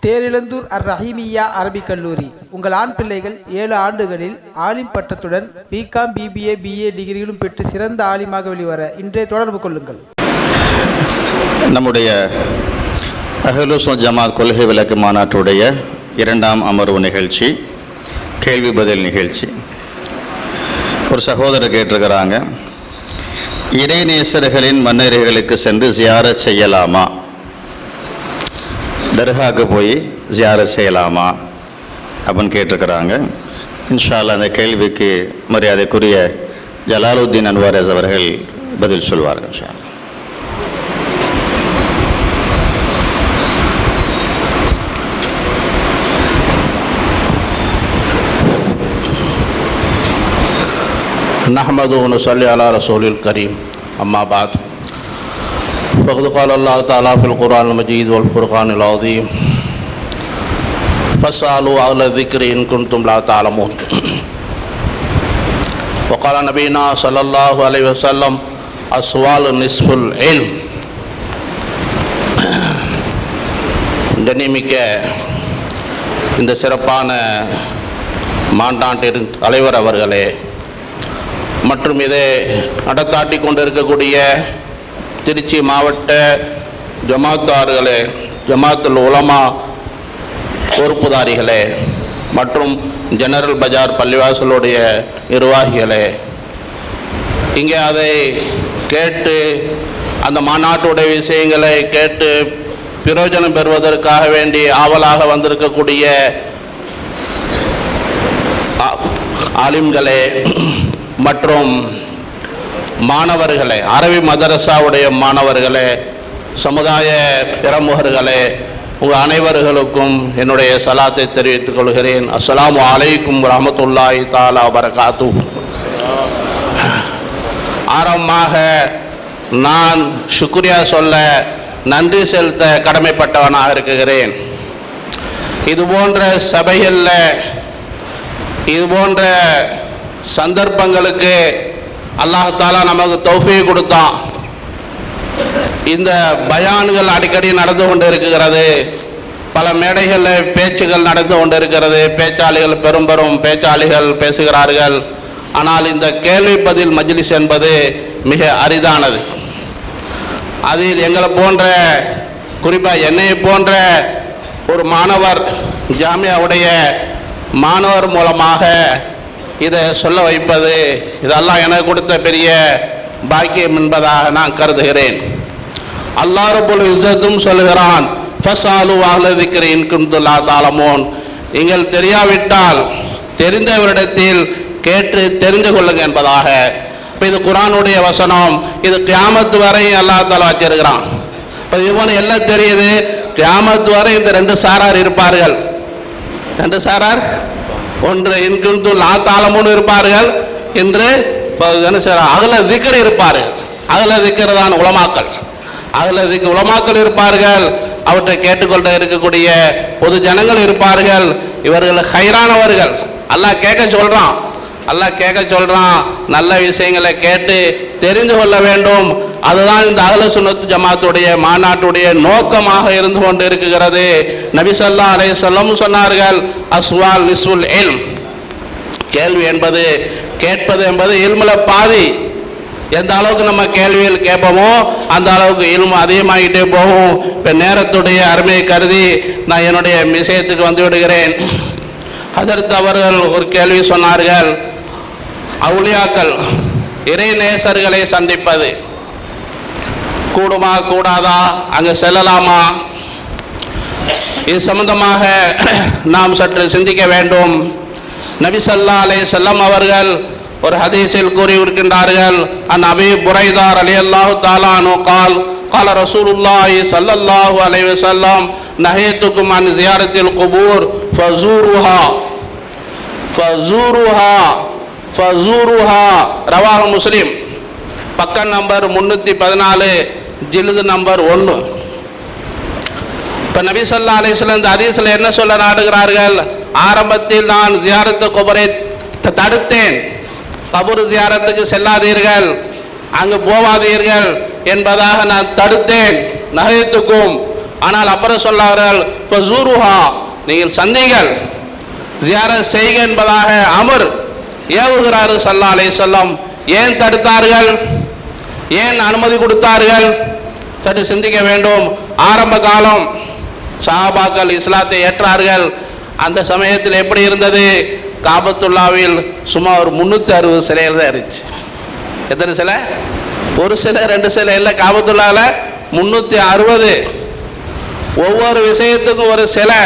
தேரிழந்தூர் அர் ரஹீமியா அரபிக் கல்லூரி. உங்கள் ஆண் பிள்ளைகள் 7 ஆண்டுகளில் ஆலிம் பட்டத்துடன் பிகாம், பிபிஏ, பிஏ டிகிரிகளும் பெற்று சிறந்த ஆலிமாக வெளிவர இன்றே தொடர்பு கொள்ளுங்கள். நம்முடைய அஹ்லுசுன்னத் ஜமாத் கொள்கை விளக்கு மாநாட்டுடைய 2ஆம் அமர்வு நிகழ்ச்சி, கேள்வி பதில் நிகழ்ச்சி. ஒரு சகோதரர் கேட்டிருக்கிறாங்க, இறைநேசர்களின் மன்னர்களுக்கு சென்று ஜியாரத் செய்யலாமா, தர்காவுக்கு போய் ஜியாரத் செய்யலாமா அப்படின்னு கேட்டிருக்கிறாங்க. இன்ஷா அல்லாஹ் அந்த கேள்விக்கு மரியாதைக்குரிய ஜலாலுத்தீன் அன்வாரஸ் அவர்கள் பதில் சொல்வார்கள். இன்ஷா அல்லாஹ். नहमदुहु व नसल्ली अला रसूलिल करीम, अम्मा बाद, फ़क़द क़ाल अल्लाह तआला फ़िल क़ुरआनिल मजीद वल फ़ुरक़ानिल अज़ीम, फ़स्अलू अहला ज़िक्रि इन कुन्तुम ला तअलमून। व क़ाल नबीना सल्लल्लाहु अलैहि वसल्लम, अस्वालु निस्फ़ुल इल्म। கண்ணியமிக்க இந்த சிறப்பான மாநாட்டின் தலைவர் அவர்களே, மற்றும் இதை நடத்தாட்டி கொண்டிருக்கக்கூடிய திருச்சி மாவட்ட ஜமாத்தார்களே, ஜமாத்துல் உலமா பொறுப்புதாரிகளே, மற்றும் ஜெனரல் பஜார் பள்ளிவாசலுடைய நிர்வாகிகளே, இங்கே அதை கேட்டு அந்த மாநாட்டுடைய விஷயங்களை கேட்டு பிரயோஜனம் பெறுவதற்காக வேண்டி ஆவலாக வந்திருக்கக்கூடிய ஆலிம்களே மற்றும் மாணவர்களே, அரபி மதரசாவுடைய மாணவர்களே, சமுதாய பிரமுகர்களே, உங்கள் அனைவர்களுக்கும் என்னுடைய சலாத்தை தெரிவித்துக் கொள்கிறேன். அஸ்ஸலாமு அலைக்கும் வரஹ்மத்துல்லாஹி தஆலா வபரகாத்துஹு. ஆரம்பமாக நான் சுக்ரியா சொல்ல, நன்றி செலுத்த கடமைப்பட்டவனாக இருக்கிறேன். இது போன்ற சபைகளில், இது போன்ற சந்தர்ப்பங்களுக்கு அல்லாஹ் தஆலா நமக்கு தௌஃபீக் கொடுத்தான். இந்த பயான்கள் அடிக்கடி நடந்து கொண்டு இருக்கிறது, பல மேடைகளில் பேச்சுகள் நடந்து கொண்டு இருக்கிறது, பேச்சாளிகள் பெரும் பெரும் பேச்சாளிகள் பேசுகிறார்கள். ஆனால் இந்த கேள்வி பதில் மஜ்லிஸ் என்பது மிக அரிதானது. அதில் எங்களை போன்ற, குறிப்பாக என்னை போன்ற ஒரு மாணவர், ஜாமியாவுடைய மாணவர் மூலமாக இதை சொல்ல வைப்பது, இதெல்லாம் எனக்கு கொடுத்த பெரிய பாக்கியம் என்பதாக நான் கருதுகிறேன். அல்லாஹ் ரப்புல் இஸ்ஸத்தும் சொல்கிறான், ஃபஸ்அலூ அஹ்ல ஸிக்ரி இன் குன்தும் லா தஅலமூன். நீங்கள் தெரியாவிட்டால் தெரிந்தவரிடத்தில் கேட்டு தெரிந்து கொள்ளுங்க என்பதாக. இப்போ இது குர்ஆனுடைய வசனம், இது கியாமத் வரை அல்லாஹ் தஆலா வச்சிருக்கிறான். இப்போ இவனு எல்லாம் தெரியுது, கியாமத் வரை இந்த 2 சாரார் இருப்பார்கள். 2 சாரார், ஒன்று இன்குந்து லா தாளமுன்னு இருப்பார்கள், என்று அகல திக்கர் இருப்பார்கள். அகல திக்கர் தான் உலமாக்கள். அகல திக்க உலமாக்கள் இருப்பார்கள், அவற்றை கேட்டுக்கொண்டு இருக்கக்கூடிய பொது ஜனங்கள் இருப்பார்கள். இவர்கள் ஹைரானவர்கள். அல்லாஹ் கேட்க சொல்கிறான், அல்லாஹ் கேட்க சொல்கிறான், நல்ல விஷயங்களை கேட்டு தெரிந்து கொள்ள வேண்டும். அதுதான் இந்த அஹ்ல சுன்னத் ஜமாத்துடைய மாநாட்டுடைய நோக்கமாக இருந்து கொண்டு இருக்கிறது. நபி ஸல்லல்லாஹு அலைஹி வஸல்லம் சொன்னார்கள், அஸ்வால் நிஸ்ஃபுல் இல்ம். கேள்வி என்பது, கேட்பது என்பது இல்முல பாதி. எந்த அளவுக்கு நம்ம கேள்விகள் கேட்போமோ அந்த அளவுக்கு இல்மு அதிகமாகிட்டே போகும். இப்போ நேரத்துடைய அருமையை கருதி நான் என்னுடைய விஷயத்துக்கு வந்து விடுகிறேன். ஹஜ்ரத் அவர்கள் ஒரு கேள்வி சொன்னார்கள், அவுலியாக்கள், இறை நேசர்களை சந்திப்பது கூடுமா கூடாதா, அங்கே செல்லலாமா? இது சம்பந்தமாக நாம் சற்று சிந்திக்க வேண்டும். நபி ஸல்லல்லாஹு அலைஹி வஸல்லம் அவர்கள் ஒரு ஹதீஸில் கூறியிருக்கின்றார்கள், அன் அபீ புரைதா ரலியல்லாஹு தஆலா அன்ஹு قال قال رسول الله صلى الله عليه وسلم نهيتكم عن زيارة القبور فزوروها رواه முஸ்லிம். பக்கம் நம்பர் 314, ஜில்து நம்பர் 1. இப்போ நபி ஸல்லல்லாஹு அலைஹி வஸல்லம் இந்த ஹதீஸில் என்ன சொல்ல நாடுகிறார்கள்? ஆரம்பத்தில் நான் ஜியாரத்து குபரை தடுத்தேன், கபூர் ஜியாரத்துக்கு செல்லாதீர்கள், அங்கு போவாதீர்கள் என்பதாக நான் தடுத்தேன். நஹைத்துக்கும் ஆனால் அப்புறம் சொன்னார்கள் ஃபஸூருஹா, நீங்கள் சந்திகள், ஜியாரத் செய்க என்பதாக அமர் ஏவுகிறாரு ஸல்லல்லாஹு அலைஹி வஸல்லம். ஏன் தடுத்தார்கள்? ஏன் அனுமதி கொடுத்தார்கள்? சற்று சிந்திக்க வேண்டும். ஆரம்ப காலம் சஹாபாக்கள் இஸ்லாத்தை ஏற்றார்கள். அந்த சமயத்தில் எப்படி இருந்தது? காபத்துல்லாவில் சுமார் 360 சிலைகள் தான் இருந்துச்சு. எத்தனை சிலை? ஒரு சிலை, 2 சிலை இல்லை. காபத்துல்லாவில் 360. ஒவ்வொரு விஷயத்துக்கும் ஒரு சிலை.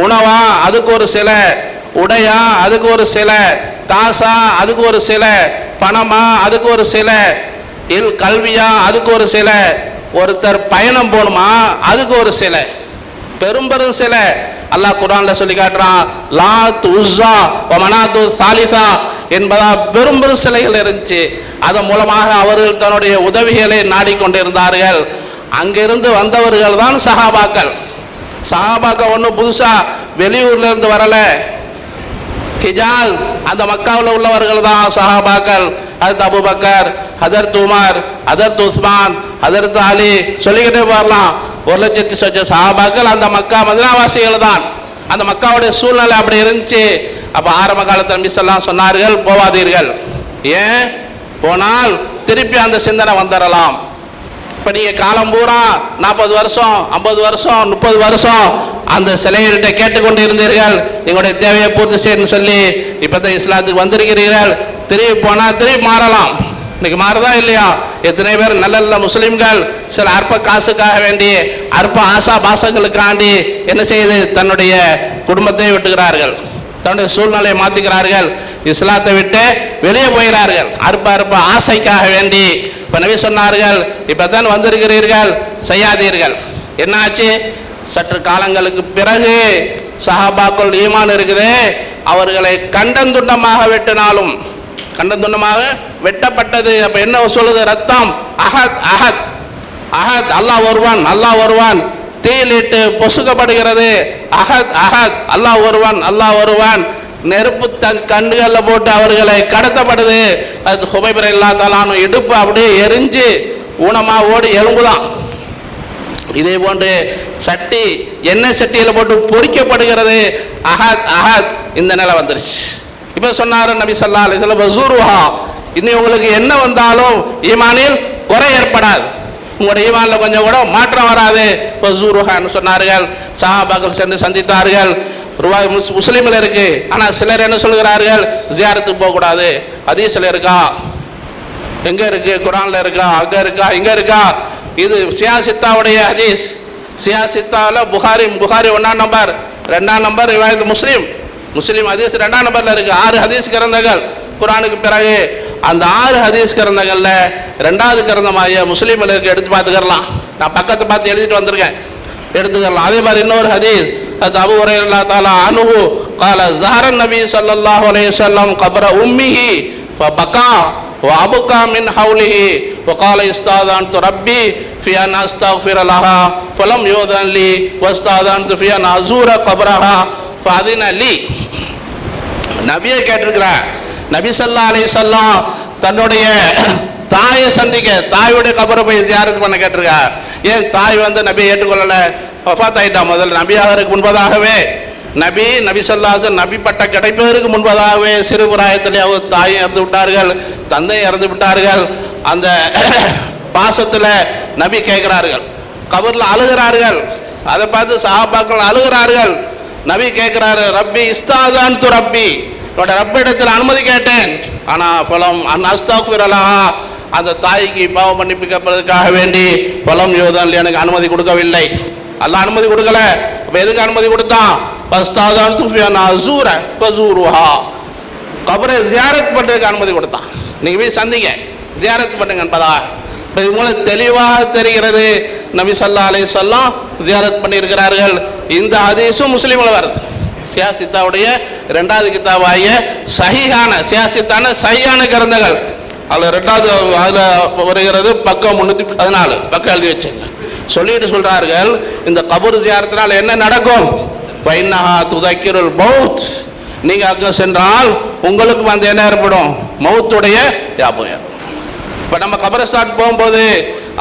உணவா, அதுக்கு ஒரு சிலை. உடையா, அதுக்கு ஒரு சிலை. காசா, அதுக்கு ஒரு சிலை. பணமா, அதுக்கு ஒரு சிலை. கல்வியா, அதுக்கு ஒரு சிலை. ஒருத்தர் பயணம் போகணுமா, அதுக்கு ஒரு சிலை. பெரும் சிலை. அல்லாஹ் குர்ஆன்ல சொல்லி காட்டுறான், லாத், உஸ்ஸா வ மனாத்து சாலிசா என்பதா பெரும் சிலைகள் இருந்துச்சு. அதன் மூலமாக அவர்கள் தன்னுடைய உதவிகளை நாடிக்கொண்டிருந்தார்கள். அங்கிருந்து வந்தவர்கள் தான் சஹாபாக்கள். சஹாபாக்கள் ஒன்றும் புதுசா வெளியூர்ல இருந்து வரல. ஹிஜாஸ் அந்த மக்காவில் உள்ளவர்கள் தான் சஹாபாக்கள். ஹதரத் அபூபக்கர், ஹதரத் உமர், ஹதரத் உஸ்மான், ஹதரத் அலி, சொல்லிக்கிட்டே வரலாம். 1,00,000 சொச்ச சஹாபாக்கள் அந்த மக்கா மதீனாவாசிகள் தான். அந்த மக்காவுடைய சூழ்நிலை அப்படி இருந்துச்சு. அப்போ ஆரம்ப காலத்தில் நபி ஸல்லல்லாஹு சொன்னார்கள், போவாதீர்கள். ஏன்? போனால் திருப்பி அந்த சிந்தனை வந்துடலாம். இப்போ நீங்கள் காலம் பூரா 40 வருஷம், 50 வருஷம், 30 வருஷம் அந்த சிலைகள்கிட்ட கேட்டுக்கொண்டு இருந்தீர்கள், எங்களுடைய தேவையை பூர்த்தி செய்யணும்னு சொல்லி. இப்போ தான் இஸ்லாத்துக்கு வந்திருக்கிறீர்கள். திரும்பி போனால் திரும்பி மாறலாம். இன்னைக்கு மாறுதா இல்லையா? எத்தனை பேர் நல்ல நல்ல முஸ்லீம்கள் சில அற்ப காசுக்காக வேண்டி, அற்ப ஆசா பாசங்களுக்காண்டி என்ன செய்து தன்னுடைய குடும்பத்தை விட்டுகிறார்கள், தன்னுடைய சூழ்நிலையை மாற்றிக்கிறார்கள், இஸ்லாத்தை விட்டு வெளியே போகிறார்கள் அற்ப அற்ப ஆசைக்காக வேண்டி. இப்போ நபி சொன்னார்கள், இப்போ தான் வந்திருக்கிறீர்கள், செய்யாதீர்கள். என்னாச்சு? சற்று காலங்களுக்கு பிறகு சஹாபாக்கள் ஈமான் இருக்குது, அவர்களை கண்டந்துண்டமாக வெட்டினாலும், கண்டந்துண்டமாக வெட்டப்பட்டது. அப்ப என்ன சொல்லுது? ரத்தம். அஹத் அஹத் அஹத், அல்லாஹ் ஒருவன், அல்லாஹ் ஒருவன். தீயிலிட்டு பொசுக்கப்படுகிறது. அஹத் அஹத், அல்லாஹ் ஒருவன், அல்லாஹ் ஒருவன். நெருப்பு கண்களில் போட்டு அவர்களை கடத்தப்படுது. அது ஹுபைப் ரலியல்லாஹு தஆலா அன்ஹு இடுப்பு அப்படியே எரிஞ்சு ஊனமா ஓடி எலும்புதான். இதே போன்று சட்டி, எண்ணெய் சட்டியில் போட்டு பொரிக்கப்படுகிறது. அஹத் அஹத், இந்த நிலை வந்துருச்சு. இப்போ சொன்னார் நபி ஸல்லல்லாஹு அலைஹி வஸல்லம், வஸூருஹா, இனி உங்களுக்கு என்ன வந்தாலும் ஈமானில் குறை ஏற்படாது, உங்களுடைய ஈமானில் கொஞ்சம் கூட மாற்றம் வராது. வஸூருஹான்னு சொன்னார்கள். சஹாபாக்கள் சென்று சந்தித்தார்கள். ருவாய் முஸ்லீமில் இருக்கு. ஆனால் சிலர் என்ன சொல்கிறார்கள்? ஜியாரத்துக்கு போகக்கூடாது. ஹதீஸில் இருக்கா? எங்கே இருக்கு? குர்ஆன்ல இருக்கா? அங்கே இருக்கா? இங்கே இருக்கா? இது சியாசித்தாவுடைய ஹதீஸ். சியாசித்தாவில் புகாரி 1ஆம் நம்பர், 2ஆம் நம்பர் ரிவாயத் முஸ்லீம் ஹதீஸ் 2ஆம் நம்பரில் இருக்கு. 6 ஹதீஸ் கிரந்தங்கள் குர்ஆனுக்கு பிறகு. அந்த 6 ஹதீஸ் கிரந்தங்களில் 2வது கிரந்தமாகிய முஸ்லீமில் இருக்கு. எடுத்து பார்த்துக்கலாம். நான் பக்கத்தை பார்த்து எழுதிட்டு வந்திருக்கேன், எடுத்துக்கலாம். அதே மாதிரி இன்னொரு ஹதீஸ், அது அபூ ஹுரைரா ரலியல்லாஹு தஆலா அன்ஹு قال ظهر النبي صلى الله عليه وسلم قبر امه فبكى وابكى من حوله وقال استاذنت ربي في ان استغفر لها فلم يؤذن لي واستاذنت في ان ازور قبرها فاذن لي. நபியை கேட்டிருக்கிறார். நபி ஸல்லல்லாஹு அலைஹி வஸல்லம் தன்னுடைய தாயை சந்திக்க, தாயுடைய கபரை போய் ஜியாரத் பண்ண கேட்டிருக்கார். ஏன் தாய் நபியை ஏற்றுக்கொள்ளல? வஃபாத் ஆயிட்டா. முதல் நபியாகிறதுக்கு முன்பதாகவே நபி ஸல்லல்லாஹு அலைஹி வஸல்லம் நபி பட்ட கிடைப்பதற்கு முன்பதாகவே சிறு பிராயத்திலே அவர் தாயும் இறந்து விட்டார்கள், தந்தையும் இறந்து விட்டார்கள். அந்த பாசத்தில் நபி கேட்கிறார்கள், கபரில் அழுகிறார்கள். அதை பார்த்து சஹாபாக்கள் அழுகிறார்கள். நபி கேட்கிறாரு, ரப்பி இஸ்தாதான் து ரப்பி, என்னோட ரப்பிடத்தில் அனுமதி கேட்டேன். ஆனால் ஃபலம் அஸ்தக்ஃபிர லஹா, அந்த தாய்க்கு பாவ மன்னிப்புக்கப்படுறதுக்காக வேண்டி ஃபலம் யோதான் எனக்கு அனுமதி கொடுக்கவில்லை. அல்லாஹ் அனுமதி கொடுக்கல. அப்போ எதுக்கு அனுமதி கொடுத்தான்? பஸ்தாதான் துஃபியானா அசூர பசூருஹா, கபரை ஜியாரத் பண்ணுறதுக்கு அனுமதி கொடுத்தான். நீங்கள் போய் சந்திங்க, ஜியாரத் பண்ணுங்க என்பதா. இப்போ இது மூலம் தெளிவாக தெரிகிறது நபி ஸல்லல்லாஹு அலைஹி வஸல்லம் ஜியாரத் பண்ணியிருக்கிறார்கள். இந்த ஹதீஸும் முஸ்லீமில் வருது. சியாசித்தாவுடைய 2வது கிதாபாகிய சஹீஹான சியாசித்தான சஹீஹான கிரந்தங்கள், அதில் 2வது அதில் வருகிறது. பக்கம் 314 பக்கம் எழுதி வச்சுங்க. சொல்லிட்டு சொல்கிறார்கள், இந்த கபூர் ஜியாரத்தினால் என்ன நடக்கும்? வைனஹா துதக்கிருல் மௌத், நீங்கள் அங்கே சென்றால் உங்களுக்கு என்ன ஏற்படும்? மௌத்துடைய ஞாபகம் ஏற்படும். இப்போ நம்ம கபரஸ்தான் போகும்போது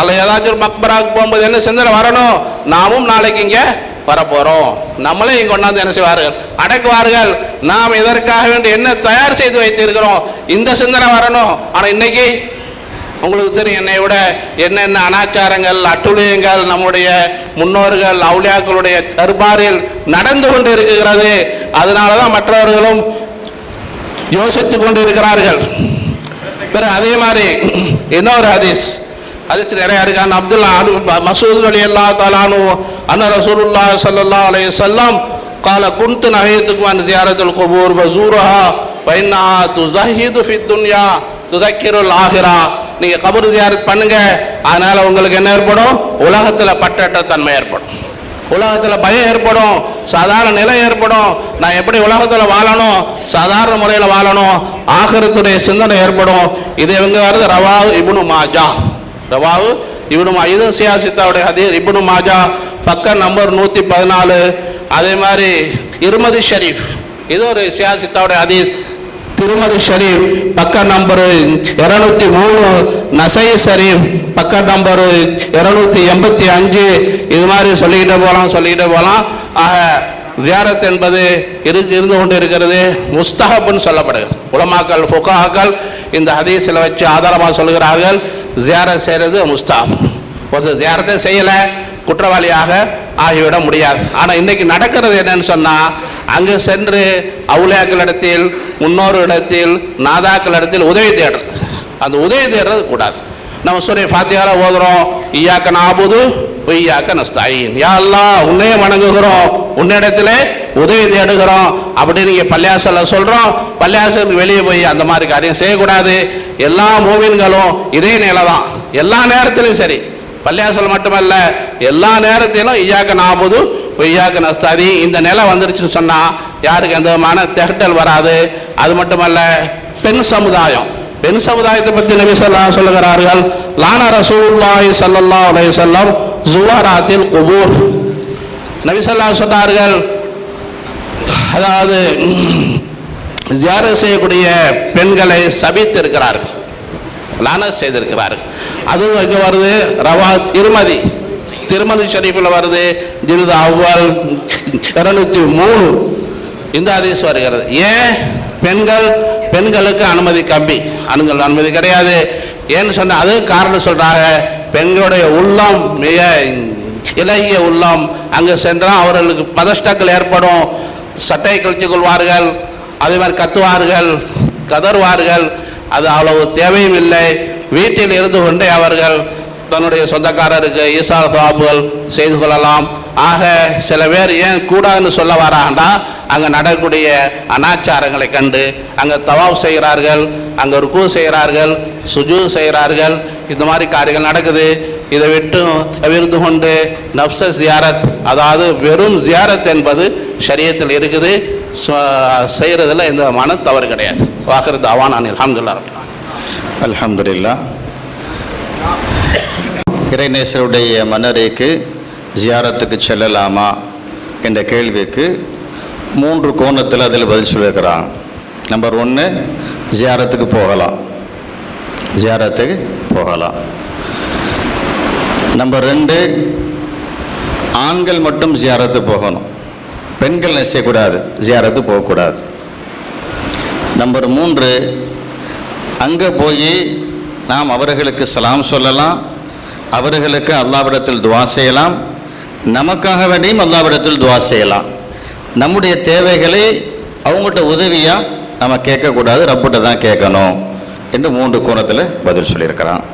அல்ல ஏதாச்சும் ஒரு மக்பராவுக்கு போகும்போது என்ன சிந்தனை வரணும், நாமும் நாளைக்கு இங்கே வரப்போகிறோம், நம்மளே இங்கே கொண்டாந்து என்ன செய்வார்கள், அடக்குவார்கள், நாம் இதற்காக வேண்டி என்ன தயார் செய்து வைத்திருக்கிறோம், இந்த சிந்தனை வரணும். ஆனால் இன்னைக்கு உங்களுக்கு தெரியும், என்னை விட என்னென்ன அனாச்சாரங்கள் அட்டுழியங்கள் நம்முடைய முன்னோர்கள் அவுலியாக்களுடைய தர்பாரில் நடந்து கொண்டு இருக்கிறது. அதனால தான் மற்றவர்களும் யோசித்து கொண்டு இருக்கிறார்கள். பிறகு அதே மாதிரி இன்னொரு ஹதீஸ் நிறைய இருக்கான். அப்துல்லா மசூத் ரலியல்லாஹு தஆலா அன்ஹு அன்ன ரசூலுல்லாஹி ஸல்லல்லாஹு அலைஹி வஸல்லம் قال كنت نهيتكم عن زيارة القبور فزورها فإنها تزهد في الدنيا تذكر الآخرة. நீங்க கபர் ஜியாரத் பண்ணுங்க, அதனால உங்களுக்கு என்ன ஏற்படும், உலகத்துல பற்றற்ற தன்மை ஏற்படும், உலகத்துல பயம் ஏற்படும், சாதாரண நிலை ஏற்படும். நான் எப்படி உலகத்துல வாழணும், சாதாரண முறையில் வாழணும், ஆகிரத்துடைய சிந்தனை ஏற்படும். இது இவங்க வருது ரவாஹு இப்னு மாஜா, ரவாஹு இப்னு மாஜா, இது சியாசித்தாவுடைய ஹதீஸ். இப்னு மாஜா பக்கம் நம்பர் 114. அதே மாதிரி திருமதி ஷரீஃப், இது ஒரு சியாசித்தாவுடைய ஹதீஸ். திருமதி ஷரீஃப் பக்கம் நம்பர் 203, நசை ஷரீஃப் பக்கம் நம்பர் 285. இது மாதிரி சொல்லிக்கிட்டே போகலாம். ஆக ஜியாரத் என்பது இருந்து கொண்டு இருக்கிறது, முஸ்தஹப்னு சொல்லப்படுகிறது. உலமாக்கள் ஃபுகாஹாக்கள் இந்த ஹதீஸில் வச்சு ஆதாரமாக சொல்கிறார்கள், ஜியாரத் செய்கிறது முஸ்தஹப். ஒருத்தர் ஜியாரத்தை செய்யலை, குற்றவாளியாக ஆகிவிட முடியாது. ஆனால் இன்னைக்கு நடக்கிறது என்னன்னு சொன்னால், அங்கு சென்று அவுலியாக்களிடத்தில், முன்னோர்களிடத்தில், நாதாக்களிடத்தில் உதவி தேடுறது. அந்த உதவி தேடுறது கூடாது. நம்ம சூரா ஃபாத்திஹால ஓதுறோம், இய்யாக நஅபுது வ இய்யாக நஸ்தஈன், யா அல்லாஹ் உன்னையே வணங்குகிறோம், உன்னிடத்திலே உதவி தேடுகிறோம் அப்படின்னு நீங்கள் பள்ளியாசல்ல சொல்கிறோம். பள்ளியாசலுக்கு வெளியே போய் அந்த மாதிரி காரியம் செய்யக்கூடாது. எல்லா மூமின்களும் இதே நிலை தான், எல்லா நேரத்திலும் சரி, பள்ளியாசல் மட்டுமல்ல எல்லா நேரத்திலும் இய்யாக நஅபுது வ இய்யாக நஸ்தஈன் இந்த நிலை வந்துருச்சுன்னு சொன்னால் யாருக்கு எந்த விதமான திகட்டல் வராது. அது மட்டுமல்ல, பெண் சமுதாயத்தை பற்றி நபி ஸல்லல்லாஹு அலைஹி சொல்லுகிறார்கள், லான ரசூலுல்லாஹி ஸல்லல்லாஹு அலைஹி வஸல்லம் ஸுவராத்தில் குபூர். நபி ஸல்லல்லாஹு அலைஹி சொன்னார்கள், அதாவது ஜியாரத் செய்யக்கூடிய பெண்களை சபித்து இருக்கிறார்கள், லானத் செய்திருக்கிறார்கள். அதுவும் இங்கே வருது, ரவா திருமதி ஷரீஃபில் வருது, ஜில்து அவ்வல் 203 இந்த ஹதீஸ் வருகிறது. ஏன் பெண்களுக்கு அனுமதி கம்மி, ஆண்கள் அனுமதி கிடையாது. ஏன்னு சொன்னால் அது காரணம் சொல்கிறாங்க, பெண்களுடைய உள்ளம் மிக இலகிய உள்ளம், அங்கே சென்றால் அவர்களுக்கு பதஷ்டங்கள் ஏற்படும், சட்டை கழிச்சு கொள்வார்கள், அதே மாதிரி கத்துவார்கள், கதறுவார்கள். அது அவ்வளவு தேவையும் இல்லை. வீட்டில் இருந்து கொண்டே அவர்கள் தன்னுடைய சொந்தக்காரருக்கு ஈசா தவாப்புகள் செய்து கொள்ளலாம். ஆக சில பேர் ஏன் கூடாதுன்னு சொல்ல வராங்கண்டா, அங்கே நடக்கக்கூடிய அனாச்சாரங்களை கண்டு அங்கே தவாப் செய்கிறார்கள், அங்கே ருக்கு செய்கிறார்கள், சுஜூத் செய்கிறார்கள், இந்த மாதிரி காரியங்கள் நடக்குது. இதை விட்டு தவிர்த்து கொண்டு நஃப்ஸ ஜியாரத், அதாவது வெறும் ஜியாரத் என்பது ஷரியத்தில் இருக்குது, செய்கிறதுல எந்த மன தவறு கிடையாது. வாக்குறது அவானான். அல்ஹம்துலில்லாஹ். அல்ஹம்துலில்லாஹ். இறைநேசருடைய மன்னரைக்கு ஜியாரத்துக்கு செல்லலாமா என்ற கேள்விக்கு 3 கோணத்தில் அதில் பதில் சொல்லியிருக்கிறான். நம்பர் 1, ஜியாரத்துக்கு போகலாம். நம்பர் 2, ஆண்கள் மட்டும் ஜியாரத்து போகணும், பெண்கள் செய்யக்கூடாது, ஜியாரத்து போகக்கூடாது. நம்பர் 3, அங்கே போய் நாம் அவர்களுக்கு சலாம் சொல்லலாம், அவர்களுக்கு அல்லாஹ்விடத்தில் துஆ செய்யலாம், நமக்காக வேண்டியும் அல்லாஹ்விடத்தில் துஆ செய்யலாம். நம்முடைய தேவைகளை அவங்கள்ட்ட உதவியாக நம்ம கேட்கக்கூடாது, ரப்பிட்ட தான் கேட்கணும் என்று 3 கோணத்தில் பதில் சொல்லியிருக்கிறான்.